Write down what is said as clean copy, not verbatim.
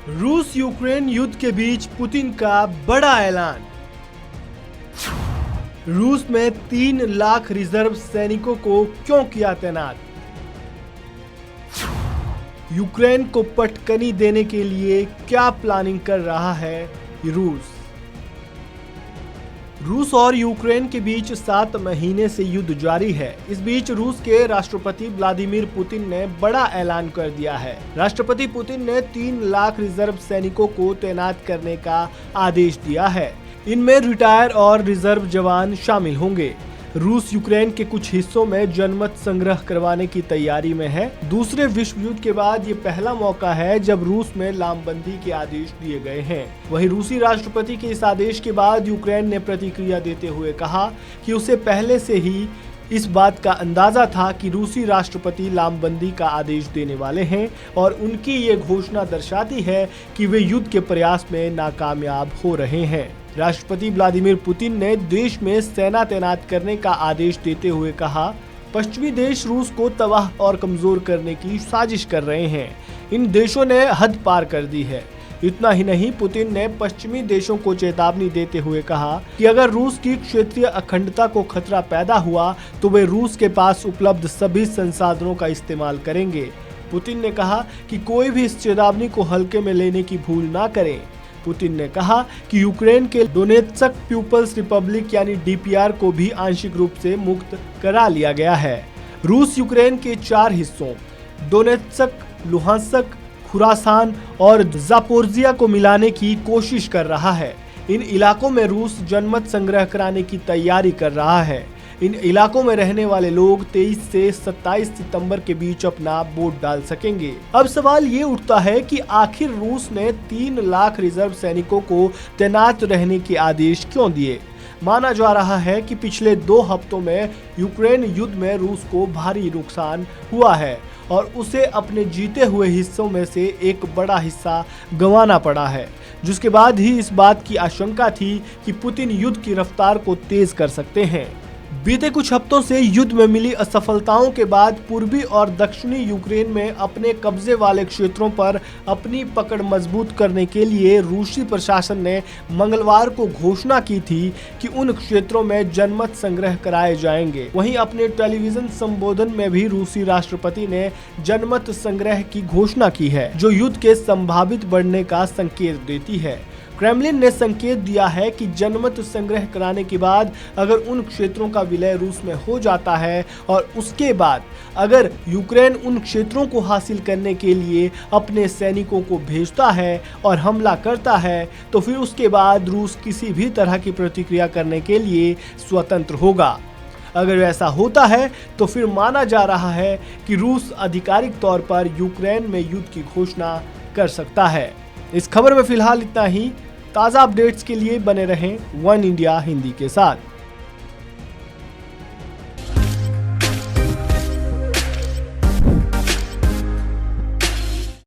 रूस यूक्रेन युद्ध के बीच पुतिन का बड़ा ऐलान। रूस में 3 लाख रिजर्व सैनिकों को क्यों किया तैनात? यूक्रेन को पटकनी देने के लिए क्या प्लानिंग कर रहा है रूस? रूस और यूक्रेन के बीच 7 महीने से युद्ध जारी है। इस बीच रूस के राष्ट्रपति व्लादिमीर पुतिन ने बड़ा ऐलान कर दिया है। राष्ट्रपति पुतिन ने 3 लाख रिजर्व सैनिकों को तैनात करने का आदेश दिया है। इनमें रिटायर और रिजर्व जवान शामिल होंगे। रूस यूक्रेन के कुछ हिस्सों में जनमत संग्रह करवाने की तैयारी में है। दूसरे विश्व युद्ध के बाद ये पहला मौका है जब रूस में लामबंदी के आदेश दिए गए हैं। वहीं रूसी राष्ट्रपति के इस आदेश के बाद यूक्रेन ने प्रतिक्रिया देते हुए कहा कि उसे पहले से ही इस बात का अंदाजा था कि रूसी राष्ट्रपति लामबंदी का आदेश देने वाले हैं और उनकी ये घोषणा दर्शाती है कि वे युद्ध के प्रयास में नाकामयाब हो रहे हैं। राष्ट्रपति व्लादिमीर पुतिन ने देश में सेना तैनात करने का आदेश देते हुए कहा, पश्चिमी देश रूस को तबाह और कमजोर करने की साजिश कर रहे हैं। इन देशों ने हद पार कर दी है। इतना ही नहीं, पुतिन ने पश्चिमी देशों को चेतावनी देते हुए कहा कि अगर रूस की क्षेत्रीय अखंडता को खतरा पैदा हुआ तो वे रूस के पास उपलब्ध सभी संसाधनों का इस्तेमाल करेंगे। पुतिन ने कहा कि कोई भी इस चेतावनी को हल्के में लेने की भूल ना करे। पुतिन ने कहा कि यूक्रेन के डोनेत्स्क पीपल्स रिपब्लिक यानी डीपीआर को भी आंशिक रूप से मुक्त करा लिया गया है। रूस यूक्रेन के 4 हिस्सों डोनेत्स्क, लुहांस्क, खुरासान और जापोरिजिया को मिलाने की कोशिश कर रहा है। इन इलाकों में रूस जनमत संग्रह कराने की तैयारी कर रहा है। इन इलाकों में रहने वाले लोग 23 से 27 सितंबर के बीच अपना वोट डाल सकेंगे। अब सवाल ये उठता है कि आखिर रूस ने 3 लाख रिजर्व सैनिकों को तैनात रहने के आदेश क्यों दिए? माना जा रहा है कि पिछले 2 हफ्तों में यूक्रेन युद्ध में रूस को भारी नुकसान हुआ है और उसे अपने जीते हुए हिस्सों में से एक बड़ा हिस्सा गंवाना पड़ा है, जिसके बाद ही इस बात की आशंका थी कि पुतिन युद्ध की रफ्तार को तेज कर सकते हैं। बीते कुछ हफ्तों से युद्ध में मिली असफलताओं के बाद पूर्वी और दक्षिणी यूक्रेन में अपने कब्जे वाले क्षेत्रों पर अपनी पकड़ मजबूत करने के लिए रूसी प्रशासन ने मंगलवार को घोषणा की थी कि उन क्षेत्रों में जनमत संग्रह कराए जाएंगे। वहीं अपने टेलीविजन संबोधन में भी रूसी राष्ट्रपति ने जनमत संग्रह की घोषणा की है, जो युद्ध के संभावित बढ़ने का संकेत देती है। क्रेमलिन ने संकेत दिया है कि जनमत संग्रह कराने के बाद अगर उन क्षेत्रों का विलय रूस में हो जाता है और उसके बाद अगर यूक्रेन उन क्षेत्रों को हासिल करने के लिए अपने सैनिकों को भेजता है और हमला करता है तो फिर उसके बाद रूस किसी भी तरह की प्रतिक्रिया करने के लिए स्वतंत्र होगा। अगर ऐसा होता है तो फिर माना जा रहा है कि रूस आधिकारिक तौर पर यूक्रेन में युद्ध की घोषणा कर सकता है। इस खबर में फिलहाल इतना ही। ताज़ा अपडेट्स के लिए बने रहें वन इंडिया हिंदी के साथ।